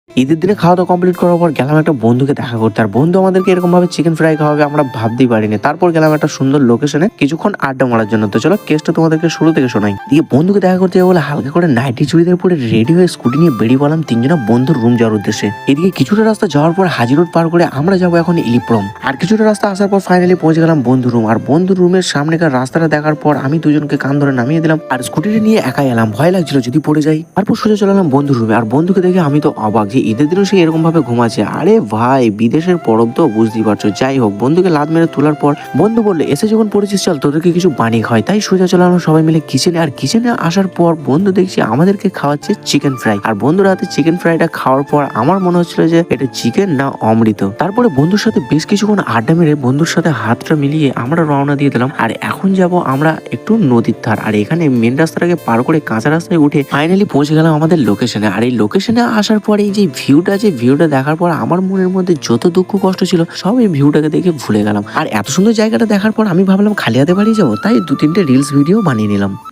ঈদের দিনে খাওয়া দাওয়া কমপ্লিট করার পর গেলাম একটা বন্ধুকে দেখা করতে। আর বন্ধু আমাদেরকে এরকম ভাবে চিকেন ফ্রাই খাওয়াবে আমরা ভাবতেই পারিনি। তারপর গেলাম একটা সুন্দর লোকেশনে কিছুক্ষণ আড্ডা মারার জন্য। তো চলো কেসটা তোমাদেরকে শুরু থেকে শোনাই। দিয়ে বন্ধুকে দেখা করতে যাবো বলে হালকা করে নাইটি চুড়িদার পরে রেডি হয়ে স্কুটি নিয়ে বেরিয়ে পড়লাম তিনজনা বন্ধুর রুম যাওয়ার উদ্দেশ্যে। এদিকে কিছুটা রাস্তা যাওয়ার পর হাজি রোড পার করে আমরা যাবো এখন ইলিপ্রম। আর কিছুটা রাস্তা আসার পর ফাইনালি পৌঁছে গেলাম বন্ধুর রুম। আর বন্ধুর রুমের সামনেকার রাস্তাটা দেখার পর আমি দুজনকে কান ধরে নামিয়ে দিলাম আর স্কুটিটা নিয়ে একাই এলাম। ভয় লাগছিল যদি পড়ে যাই। তারপর সোজা চলে এলাম বন্ধুর রুমে। আর বন্ধুকে দেখে আমি তো অবাক যে ঈদের দিনও সে এরকম ভাবে ঘুমাচ্ছে। আরে ভাই বিদেশের পরব তো বুঝতেই পারছো। যাই হোক বন্ধুকে লাত মেরে তোলার পর বন্ধু বললে এসে যখন পড়েছিস চল তোদেরকে কিছু বানিয়ে খাওয়াই। তাই সোজা চলে এলাম সবাই মিলে কিচেনে। আর কিচেনে আসার পর বন্ধু দেখছি আমাদেরকে খাওয়াচ্ছে চিকেন ফ্রাই। আর বন্ধুর হাতে চিকেন ফ্রাইটা খাওয়ার পর আমার মনে হচ্ছিল যে এটা চিকেন না অমৃত। তারপরে বন্ধুর সাথে বেশ কিছুক্ষণ আড্ডা মেরে বন্ধুর সাথে হাতটা মিলিয়ে আমরা রওনা দিয়ে দিলাম। আর এখন যাব আমরা একটু নদীর ধার। আর এখানে মেন রাস্তাটাকে পার করে কাঁচা রাস্তায় উঠে ফাইনালি পৌঁছে গেলাম আমাদের লোকেশনে। আর এই লোকেশনে আসার পর এই যে ভিউটা আছে ভিউটা দেখার পর আমার মনের মধ্যে যত দুঃখ কষ্ট ছিল সব এই ভিউটাকে দেখে ভুলে গেলাম। আর এত সুন্দর জায়গাটা দেখার পর আমি ভাবলাম খালি হাতে বাড়ি যাবো। তাই 2-3টে রিলস ভিডিও বানিয়ে নিলাম।